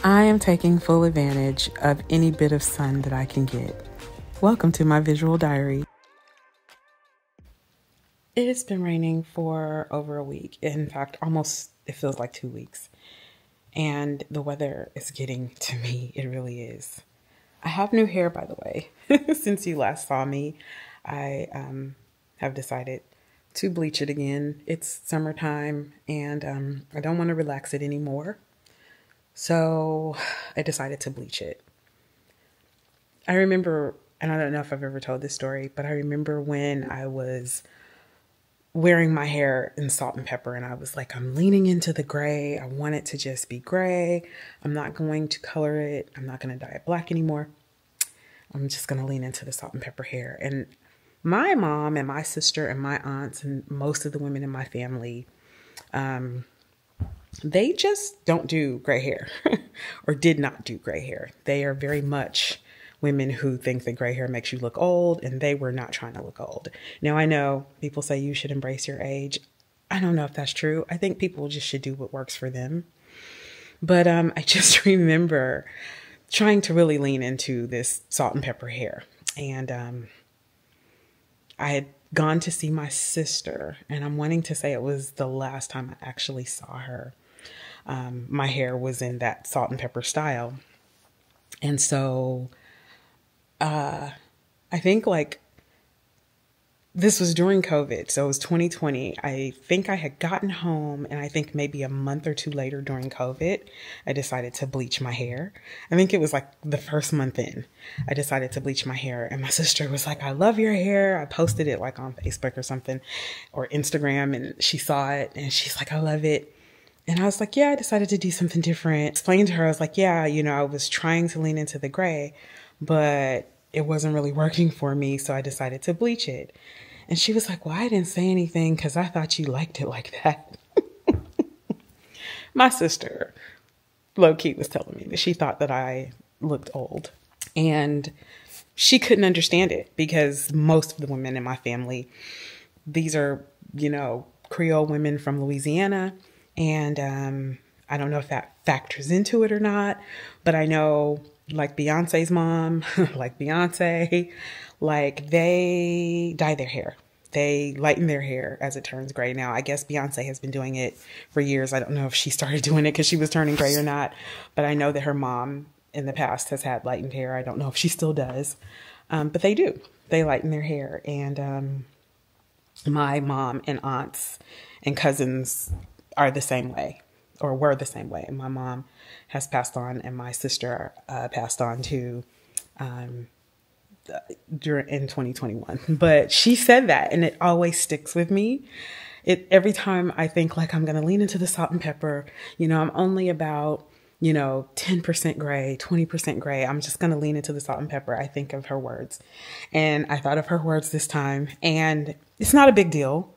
I am taking full advantage of any bit of sun that I can get. Welcome to my visual diary. It has been raining for over a week. In fact, almost it feels like 2 weeks. And the weather is getting to me. It really is. I have new hair, by the way. Since you last saw me, I have decided to bleach it again. It's summertime and I don't want to relax it anymore. So I decided to bleach it. I remember, and I don't know if I've ever told this story, but I remember when I was wearing my hair in salt and pepper and I was like, I'm leaning into the gray. I want it to just be gray. I'm not going to color it. I'm not going to dye it black anymore. I'm just going to lean into the salt and pepper hair. And my mom and my sister and my aunts and most of the women in my family, they just don't do gray hair or did not do gray hair. They are very much women who think that gray hair makes you look old, and they were not trying to look old. Now, I know people say you should embrace your age. I don't know if that's true. I think people just should do what works for them. But I just remember trying to really lean into this salt and pepper hair. And I had gone to see my sister, and I'm wanting to say it was the last time I actually saw her. My hair was in that salt and pepper style. And so I think like this was during COVID. So it was 2020. I think I had gotten home, and I think maybe a month or two later during COVID, I decided to bleach my hair. I think it was like the first month in, I decided to bleach my hair, and my sister was like, I love your hair. I posted it like on Facebook or something or Instagram, and she saw it and she's like, I love it. And I was like, yeah, I decided to do something different. Explained to her, I was like, yeah, I was trying to lean into the gray, but it wasn't really working for me. So I decided to bleach it. And she was like, well, I didn't say anything because I thought you liked it like that. My sister, low-key, was telling me that she thought that I looked old. And she couldn't understand it because most of the women in my family, these are, Creole women from Louisiana. And I don't know if that factors into it or not, but I know like Beyonce's mom, like Beyonce, like they dye their hair. They lighten their hair as it turns gray. Now, I guess Beyonce has been doing it for years. I don't know if she started doing it because she was turning gray or not, but I know that her mom in the past has had lightened hair. I don't know if she still does, but they do. They lighten their hair. And my mom and aunts and cousins are the same way, or were the same way. And my mom has passed on, and my sister passed on too in 2021. But she said that, and it always sticks with me. Every time I think like I'm going to lean into the salt and pepper, I'm only about 10% gray, 20% gray. I'm just going to lean into the salt and pepper. I think of her words, and I thought of her words this time, and it's not a big deal.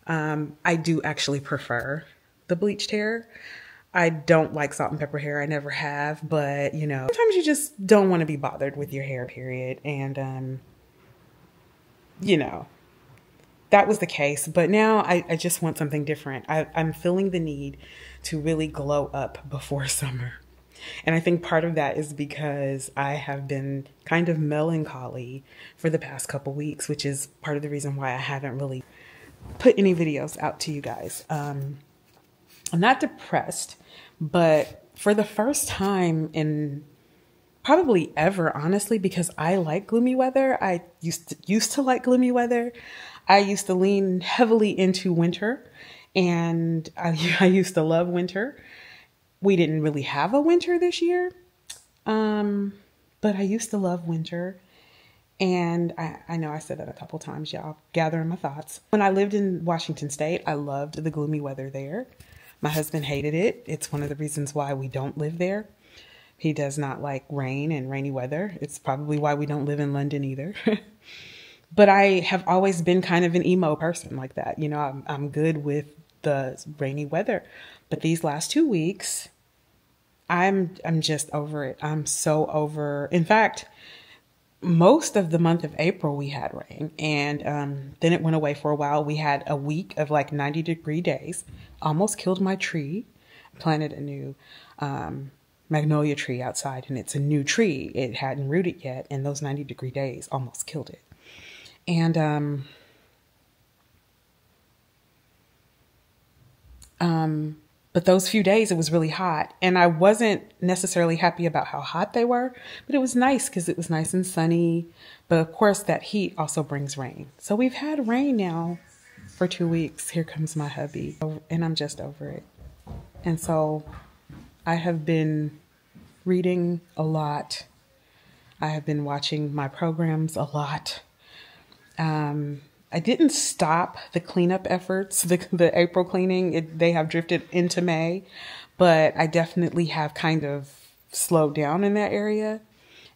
I do actually prefer the bleached hair. I don't like salt and pepper hair. I never have, but sometimes you just don't want to be bothered with your hair, period. And, that was the case, but now I just want something different. I'm feeling the need to really glow up before summer. And I think part of that is because I have been kind of melancholy for the past couple weeks, which is part of the reason why I haven't really put any videos out to you guys. I'm not depressed, but for the first time in probably ever, honestly, because I like gloomy weather. I used to like gloomy weather. I used to lean heavily into winter, and I used to love winter. We didn't really have a winter this year, but I used to love winter. And I know I said that a couple times, y'all, gathering my thoughts. When I lived in Washington State, I loved the gloomy weather there. My husband hated it. It's one of the reasons why we don't live there. He does not like rain and rainy weather. It's probably why we don't live in London either. But I have always been kind of an emo person like that. I'm good with the rainy weather. But these last 2 weeks, I'm just over it. I'm so over. In fact, most of the month of April we had rain, and then it went away for a while. We had a week of like 90-degree days. Almost killed my tree. I planted a new magnolia tree outside, and it's a new tree. It hadn't rooted yet, and those 90-degree days almost killed it. And but those few days it was really hot, and I wasn't necessarily happy about how hot they were, but it was nice because it was nice and sunny. But of course that heat also brings rain. So we've had rain now for 2 weeks. Here comes my hubby, and I'm just over it. And so I have been reading a lot. I have been watching my programs a lot. I didn't stop the cleanup efforts, the April cleaning. They have drifted into May, but I definitely have kind of slowed down in that area.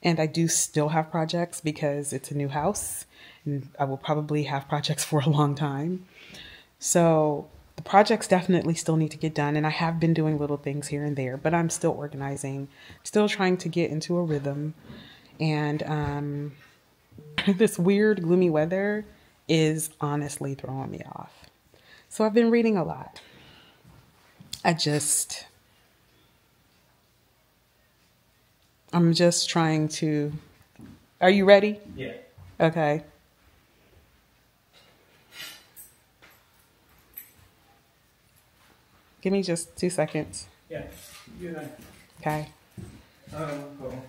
And I do still have projects because it's a new house, and I will probably have projects for a long time. So the projects definitely still need to get done. And I have been doing little things here and there, but I'm still organizing, still trying to get into a rhythm. And this weird, gloomy weather is honestly throwing me off. So I've been reading a lot. I'm just trying to, are you ready? Yeah. Okay. Give me just 2 seconds. Yeah. You know. Okay. Well,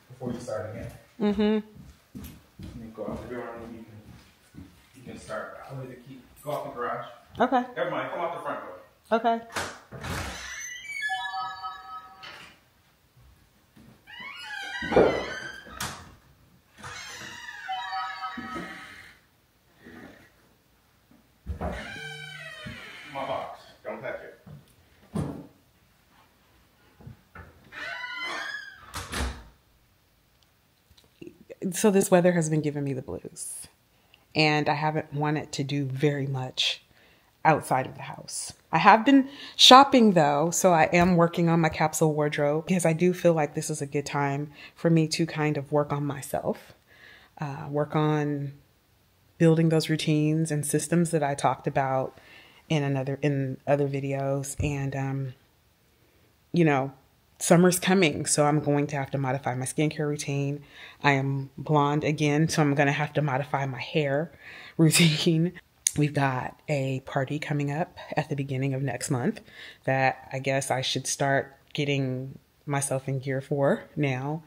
before you start again. Mm-hmm. Let me go out the door and you can start. I'll let it go out the garage. Okay. Never mind, come out the front door. Okay. My box. Don't touch it. So this weather has been giving me the blues, and I haven't wanted to do very much outside of the house. I have been shopping though, so I am working on my capsule wardrobe because I do feel like this is a good time for me to kind of work on myself, work on building those routines and systems that I talked about in other videos. And you know, summer's coming, so I'm going to have to modify my skincare routine. I am blonde again, so I'm going to have to modify my hair routine. We've got a party coming up at the beginning of next month that I guess I should start getting myself in gear for now.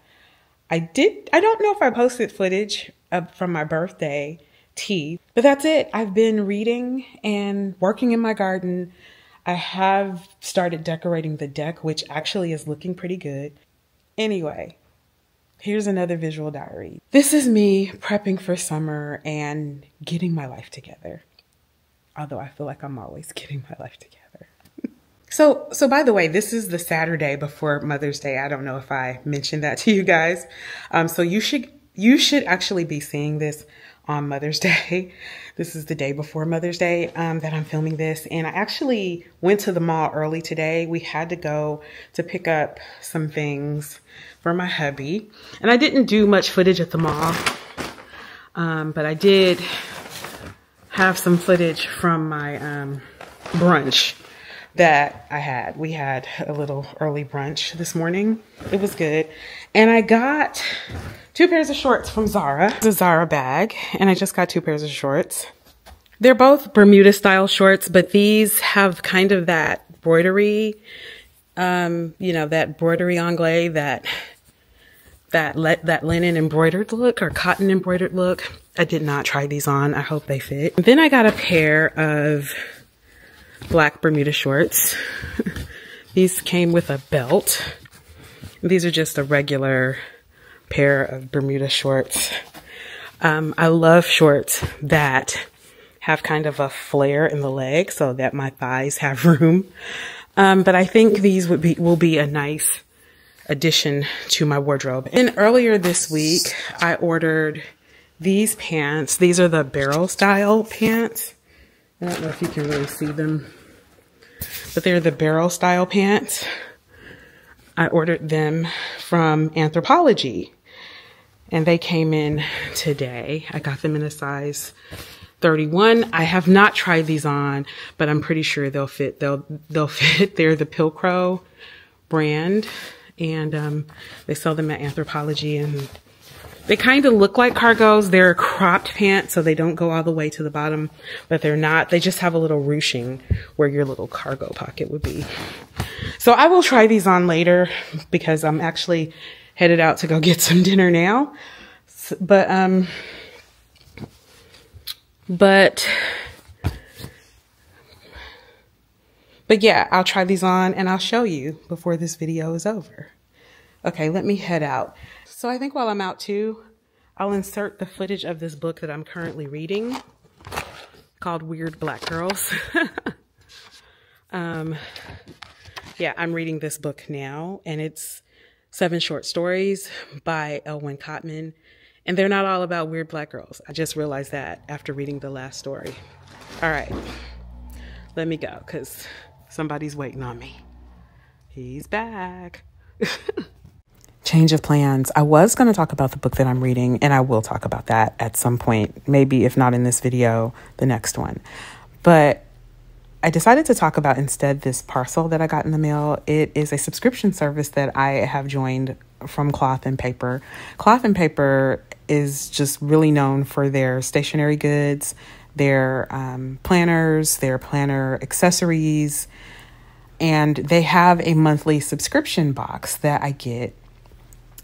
I don't know if I posted footage from my birthday tea, but that's it. I've been reading and working in my garden. I have started decorating the deck, which actually is looking pretty good. Anyway, here's another visual diary. This is me prepping for summer and getting my life together. Although I feel like I'm always getting my life together. So by the way, this is the Saturday before Mother's Day. I don't know if I mentioned that to you guys. So you should actually be seeing this on Mother's Day. This is the day before Mother's Day that I'm filming this. And I actually went to the mall early today. We had to go to pick up some things for my hubby. And I didn't do much footage at the mall, but I did have some footage from my brunch that I had. We had a little early brunch this morning. It was good. And I got 2 pairs of shorts from Zara. It's a Zara bag, and I just got 2 pairs of shorts. They're both Bermuda style shorts, but these have kind of that broidery, you know, that broidery anglais, that linen embroidered look or cotton embroidered look. I did not try these on. I hope they fit. Then I got a pair of black Bermuda shorts. These came with a belt. These are just a regular pair of Bermuda shorts. I love shorts that have kind of a flare in the leg so that my thighs have room. But I think these will be a nice addition to my wardrobe. And earlier this week, I ordered these pants. These are the barrel style pants. I don't know if you can really see them, but they're the barrel style pants. I ordered them from Anthropologie, and they came in today. I got them in a size 31. I have not tried these on, but I'm pretty sure they'll fit. They'll fit. They're the Pilcrow brand, And they sell them at Anthropologie, and they kind of look like cargos. They're cropped pants, so they don't go all the way to the bottom, but they're not. They just have a little ruching where your little cargo pocket would be. So I will try these on later because I'm actually headed out to go get some dinner now. But yeah, I'll try these on and I'll show you before this video is over. Okay, let me head out. So I think while I'm out too, I'll insert the footage of this book that I'm currently reading called Weird Black Girls. Yeah, I'm reading this book now, and it's 7 short stories by Elwyn Cotman, and they're not all about weird black girls. I just realized that after reading the last story. All right, let me go because somebody's waiting on me. He's back. Change of plans. I was going to talk about the book that I'm reading, and I will talk about that at some point, maybe if not in this video, the next one. But I decided to talk about instead this parcel that I got in the mail. It is a subscription service that I have joined from Cloth and Paper. Cloth and Paper is just really known for their stationery goods, their planners, their planner accessories, and they have a monthly subscription box that I get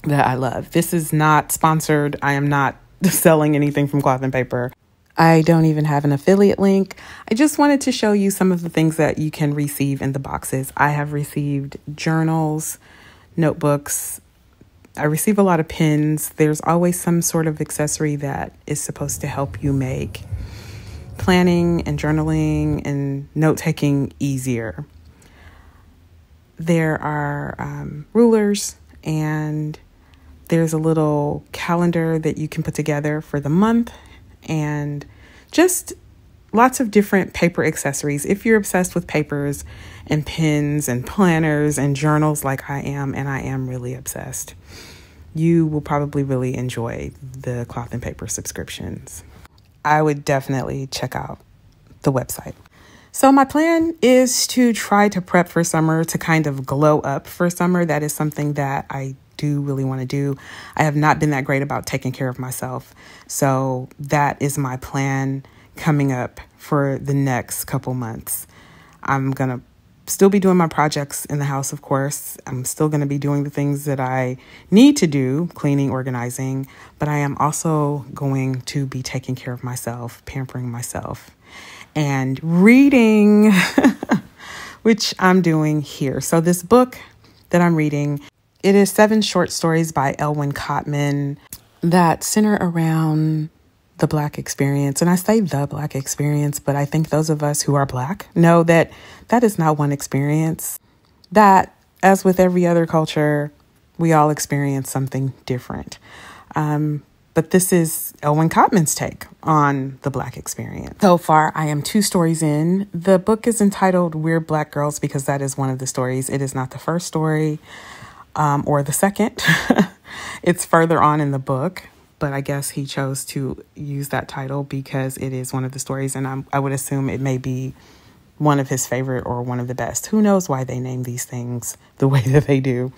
that I love. This is not sponsored. I am not selling anything from Cloth and Paper. I don't even have an affiliate link. I just wanted to show you some of the things that you can receive in the boxes. I have received journals, notebooks. I receive a lot of pins. There's always some sort of accessory that is supposed to help you make planning and journaling and note-taking easier. There are rulers, and there's a little calendar that you can put together for the month, and just lots of different paper accessories. If you're obsessed with papers and pens and planners and journals like I am, and I am really obsessed, you will probably really enjoy the Cloth and Paper subscriptions. I would definitely check out the website. So my plan is to try to prep for summer, to kind of glow up for summer. That is something that I do really want to do. I have not been that great about taking care of myself. So that is my plan coming up for the next couple months. I'm going to still be doing my projects in the house, of course. I'm still going to be doing the things that I need to do, cleaning, organizing, but I am also going to be taking care of myself, pampering myself, and reading, which I'm doing here. So this book that I'm reading, it is 7 short stories by Elwyn Cotman that center around the Black experience. And I say the Black experience, but I think those of us who are Black know that that is not one experience. That, as with every other culture, we all experience something different. But this is Elwyn Cotman's take on the Black experience. So far, I am 2 stories in. The book is entitled Weird Black Girls because that is one of the stories. It is not the first story. Or the second. It's further on in the book, but I guess he chose to use that title because it is one of the stories, and I would assume it may be one of his favorite or one of the best. Who knows why they name these things the way that they do.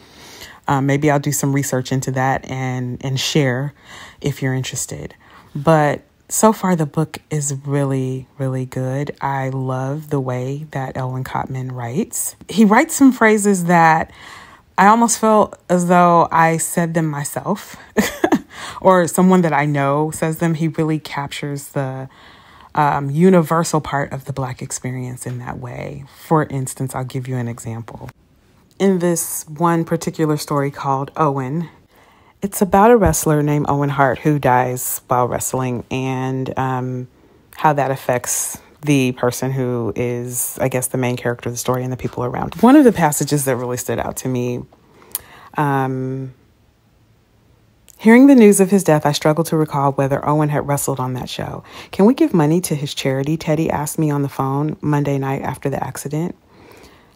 Maybe I'll do some research into that and share if you're interested. But so far, the book is really, really good. I love the way that Elwyn Cotman writes. He writes some phrases that I almost felt as though I said them myself or someone that I know says them. He really captures the universal part of the Black experience in that way. For instance, I'll give you an example. In this one particular story called Owen, it's about a wrestler named Owen Hart who dies while wrestling, and how that affects the person who is, I guess, the main character of the story and the people around. One of the passages that really stood out to me, hearing the news of his death, I struggled to recall whether Owen had wrestled on that show. Can we give money to his charity? Teddy asked me on the phone Monday night after the accident.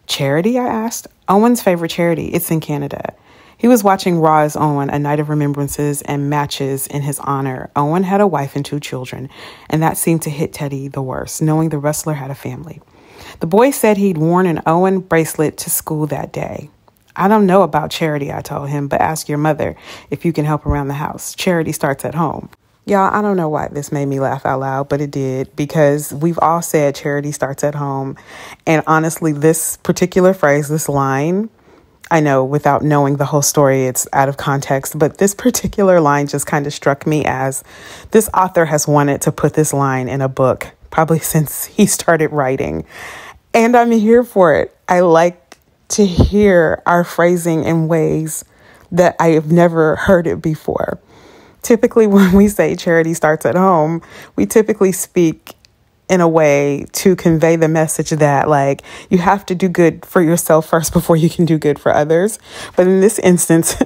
Charity, I asked. Owen's favorite charity. It's in Canada. He was watching Raw as Owen, a night of remembrances and matches in his honor. Owen had a wife and 2 children, and that seemed to hit Teddy the worst, knowing the wrestler had a family. The boy said he'd worn an Owen bracelet to school that day. I don't know about charity, I told him, but ask your mother if you can help around the house. Charity starts at home. Y'all, I don't know why this made me laugh out loud, but it did, because we've all said charity starts at home. And honestly, this particular phrase, this line, I know without knowing the whole story, it's out of context, but this particular line just kind of struck me as this author has wanted to put this line in a book, probably since he started writing. And I'm here for it. I like to hear our phrasing in ways that I have never heard it before. Typically, when we say charity starts at home, we typically speak in a way to convey the message that, like, you have to do good for yourself first before you can do good for others. But in this instance,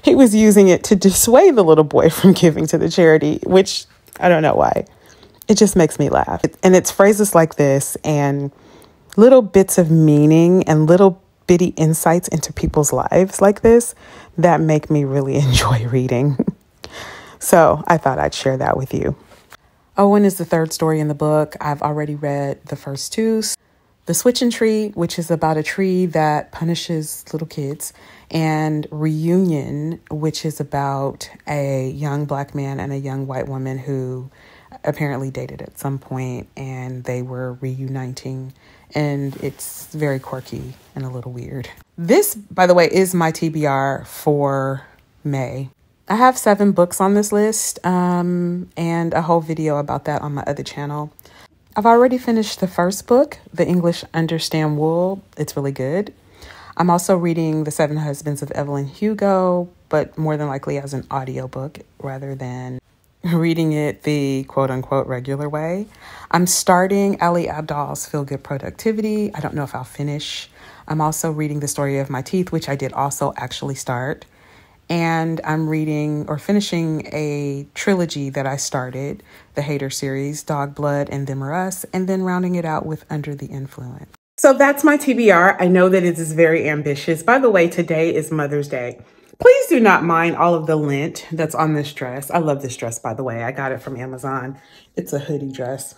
he was using it to dissuade the little boy from giving to the charity, which I don't know why. It just makes me laugh. And it's phrases like this and little bits of meaning and little bitty insights into people's lives like this that make me really enjoy reading. So I thought I'd share that with you. Owen is the third story in the book. I've already read the first two. The Switching Tree, which is about a tree that punishes little kids, and Reunion, which is about a young Black man and a young white woman who apparently dated at some point, and they were reuniting, and it's very quirky and a little weird. This, by the way, is my TBR for May. I have 7 books on this list, and a whole video about that on my other channel. I've already finished the first book, The English Understand Wool. It's really good. I'm also reading The 7 Husbands of Evelyn Hugo, but more than likely as an audiobook rather than reading it the quote-unquote regular way. I'm starting Ali Abdaal's Feel Good Productivity. I don't know if I'll finish. I'm also reading The Story of My Teeth, which I did also actually start. And I'm reading or finishing a trilogy that I started, the Hater series, Dog Blood and Them or Us, and then rounding it out with Under the Influence. So that's my TBR. I know that it is very ambitious. By the way, today is Mother's Day. Please do not mind all of the lint that's on this dress. I love this dress, by the way. I got it from Amazon. It's a hoodie dress.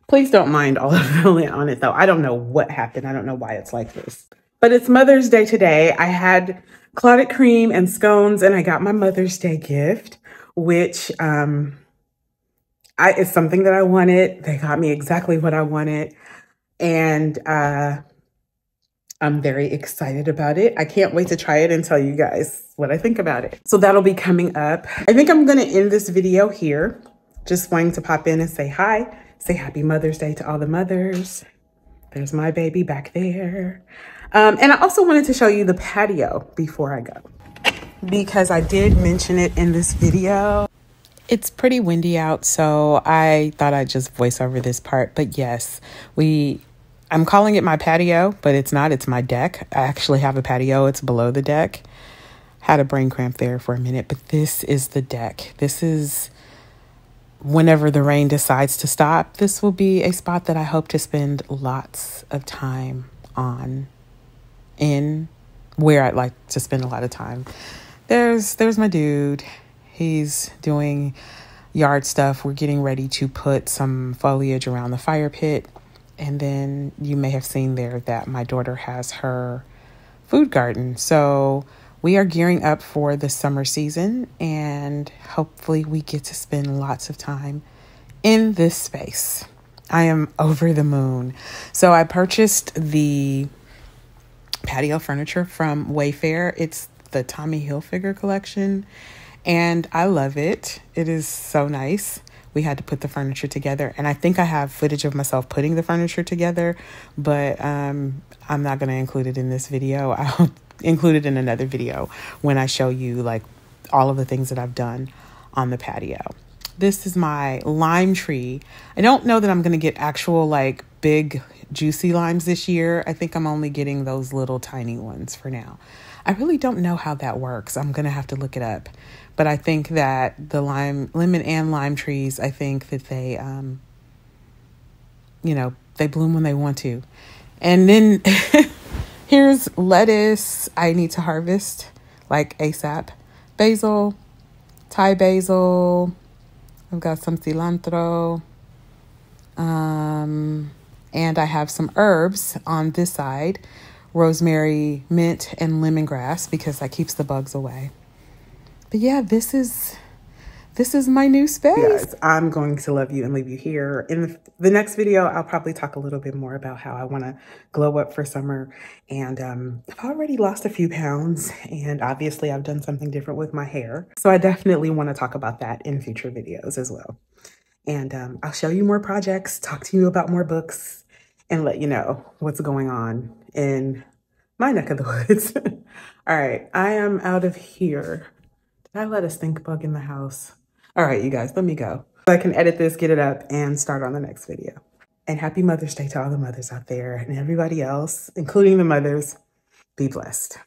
Please don't mind all of the lint on it, though. I don't know what happened. I don't know why it's like this. But it's Mother's Day today. I had clotted cream and scones, and I got my Mother's Day gift, which is something that I wanted. They got me exactly what I wanted, and I'm very excited about it. I can't wait to try it and tell you guys what I think about it. So that'll be coming up. I think I'm going to end this video here. Just wanting to pop in and say hi, say happy Mother's Day to all the mothers. There's my baby back there. And I also wanted to show you the patio before I go, because I did mention it in this video. It's pretty windy out, so I thought I'd just voice over this part. But yes, I'm calling it my patio, but it's not. It's my deck. I actually have a patio. It's below the deck. Had a brain cramp there for a minute, but this is the deck. This is whenever the rain decides to stop. This will be a spot that I hope to spend lots of time on. In where I'd like to spend a lot of time. There's my dude. He's doing yard stuff. We're getting ready to put some foliage around the fire pit. And then you may have seen there that my daughter has her food garden. So we are gearing up for the summer season, and hopefully we get to spend lots of time in this space. I am over the moon. So I purchased the patio furniture from Wayfair. It's the Tommy Hilfiger collection, and I love it. It is so nice. We had to put the furniture together, and I think I have footage of myself putting the furniture together, but I'm not going to include it in this video. I'll include it in another video when I show you like all of the things that I've done on the patio. This is my lime tree. I don't know that I'm going to get actual like big juicy limes this year. I think I'm only getting those little tiny ones for now. I really don't know how that works. I'm going to have to look it up. But I think that the lemon and lime trees, I think that they, they bloom when they want to. And then here's lettuce I need to harvest like ASAP. Basil, Thai basil. I've got some cilantro. And I have some herbs on this side. rosemary, mint, and lemongrass because that keeps the bugs away. But yeah, this is my new space. Guys, I'm going to love you and leave you here. In the next video, I'll probably talk a little bit more about how I want to glow up for summer. And I've already lost a few pounds, and obviously I've done something different with my hair. So I definitely want to talk about that in future videos as well. And I'll show you more projects, talk to you about more books, and let you know what's going on in my neck of the woods. All right, I am out of here. Did I let a stink bug in the house? All right, you guys, let me go. I can edit this, get it up, and start on the next video. And happy Mother's Day to all the mothers out there and everybody else, including the mothers. Be blessed.